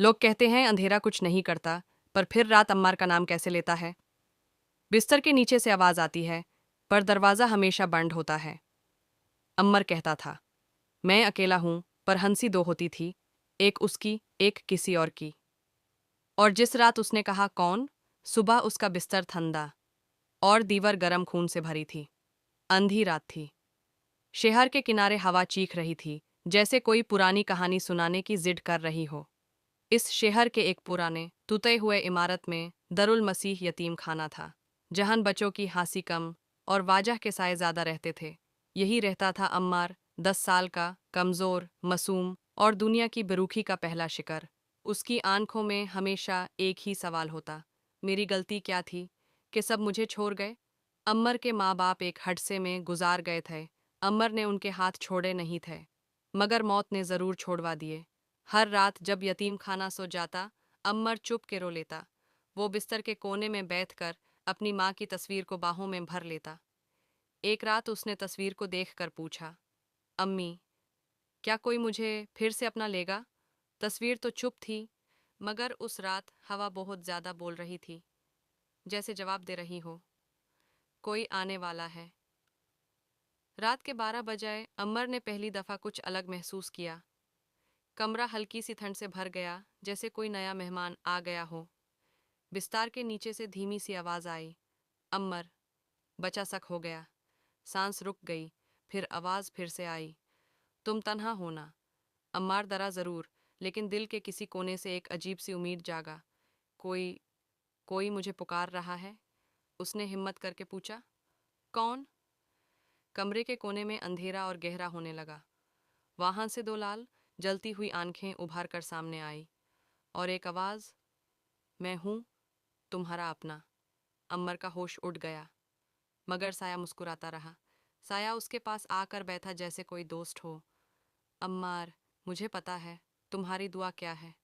लोग कहते हैं अंधेरा कुछ नहीं करता, पर फिर रात अम्मार का नाम कैसे लेता है। बिस्तर के नीचे से आवाज आती है, पर दरवाज़ा हमेशा बंद होता है। अम्मर कहता था, मैं अकेला हूँ, पर हंसी दो होती थी, एक उसकी, एक किसी और की। और जिस रात उसने कहा कौन, सुबह उसका बिस्तर ठंडा और दीवार गरम खून से भरी थी। अंधी रात थी। शहर के किनारे हवा चीख रही थी, जैसे कोई पुरानी कहानी सुनाने की जिद कर रही हो। इस शहर के एक पुराने टूटे हुए इमारत में दरुल मसीह यतीम खाना था, जहां बच्चों की हंसी कम और वाजह के साए ज़्यादा रहते थे। यही रहता था अम्मार, 10 साल का, कमज़ोर, मासूम और दुनिया की बेरुखी का पहला शिकार। उसकी आंखों में हमेशा एक ही सवाल होता, मेरी गलती क्या थी कि सब मुझे छोड़ गए। अम्मर के माँ बाप एक हादसे में गुजार गए थे। अम्मर ने उनके हाथ छोड़े नहीं थे, मगर मौत ने ज़रूर छोड़वा दिए। हर रात जब यतीम खाना सो जाता, अम्मर चुप के रो लेता। वो बिस्तर के कोने में बैठकर अपनी माँ की तस्वीर को बाहों में भर लेता। एक रात उसने तस्वीर को देखकर पूछा, अम्मी, क्या कोई मुझे फिर से अपना लेगा? तस्वीर तो चुप थी, मगर उस रात हवा बहुत ज़्यादा बोल रही थी, जैसे जवाब दे रही हो, कोई आने वाला है। रात के 12 बजे अम्मर ने पहली दफ़ा कुछ अलग महसूस किया। कमरा हल्की सी ठंड से भर गया, जैसे कोई नया मेहमान आ गया हो। बिस्तार के नीचे से धीमी सी आवाज़ आई, अम्मर। बचा शक हो गया। सांस रुक गई, फिर आवाज़ फिर से आई, तुम तन्हा हो ना। अम्मार डरा ज़रूर, लेकिन दिल के किसी कोने से एक अजीब सी उम्मीद जागा। कोई कोई मुझे पुकार रहा है। उसने हिम्मत करके पूछा, कौन? कमरे के कोने में अंधेरा और गहरा होने लगा। वहां से दो लाल जलती हुई आंखें उभार कर सामने आई, और एक आवाज़, मैं हूँ, तुम्हारा अपना। अम्मर का होश उड़ गया, मगर साया मुस्कुराता रहा। साया उसके पास आकर बैठा जैसे कोई दोस्त हो। अम्मार, मुझे पता है तुम्हारी दुआ क्या है।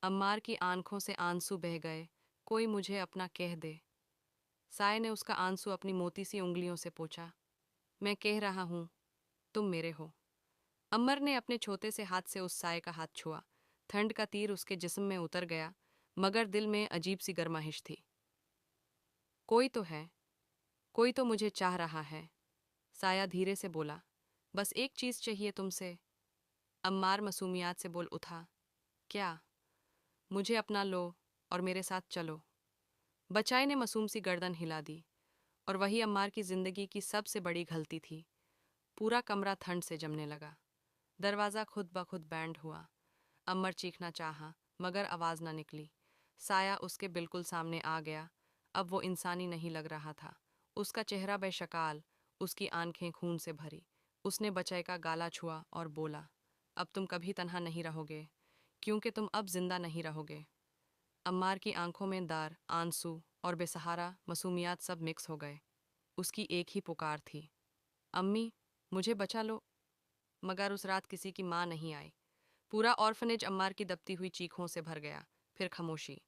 अम्मार की आंखों से आंसू बह गए, कोई मुझे अपना कह दे। साय ने उसका आंसू अपनी मोटी सी उंगलियों से पोंछा। मैं कह रहा हूँ, तुम मेरे हो। अम्मर ने अपने छोटे से हाथ से उस साय का हाथ छुआ। ठंड का तीर उसके जिस्म में उतर गया, मगर दिल में अजीब सी गर्माहिश थी। कोई तो है, कोई तो मुझे चाह रहा है। साया धीरे से बोला, बस एक चीज़ चाहिए तुमसे। अम्मार मासूमियत से बोल उठा, क्या? मुझे अपना लो और मेरे साथ चलो। बचाई ने मासूम सी गर्दन हिला दी, और वही अम्मार की जिंदगी की सबसे बड़ी गलती थी। पूरा कमरा ठंड से जमने लगा। दरवाज़ा खुद ब खुद बैंड हुआ। अम्मर चीखना चाहा, मगर आवाज़ न निकली। साया उसके बिल्कुल सामने आ गया। अब वो इंसानी नहीं लग रहा था। उसका चेहरा बेशकाल, उसकी आंखें खून से भरी। उसने बचाई का गाला छुआ और बोला, अब तुम कभी तन्हा नहीं रहोगे, क्योंकि तुम अब जिंदा नहीं रहोगे। अम्मार की आंखों में दार, आंसू और बेसहारा मासूमियत सब मिक्स हो गए। उसकी एक ही पुकार थी, अम्मी, मुझे बचा लो। मगर उस रात किसी की माँ नहीं आई। पूरा ऑर्फनेज अम्मार की दबती हुई चीखों से भर गया। फिर खामोशी।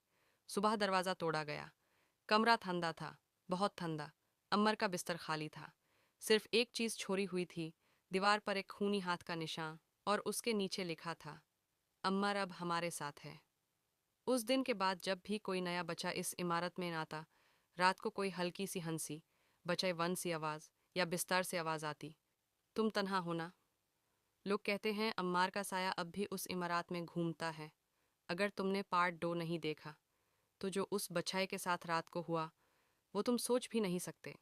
सुबह दरवाज़ा तोड़ा गया। कमरा ठंडा था, बहुत ठंडा। अम्मर का बिस्तर खाली था। सिर्फ एक चीज़ छोड़ी हुई थी, दीवार पर एक खूनी हाथ का निशान, और उसके नीचे लिखा था, अम्मर अब हमारे साथ है। उस दिन के बाद जब भी कोई नया बच्चा इस इमारत में आता, रात को कोई हल्की सी हंसी, बचाए वन सी आवाज़ या बिस्तर से आवाज़ आती, तुम तन्हा होना। लोग कहते हैं अम्मार का साया अब भी उस इमारत में घूमता है। अगर तुमने पार्ट 2 नहीं देखा, तो जो उस बच्चाए के साथ रात को हुआ, वो तुम सोच भी नहीं सकते।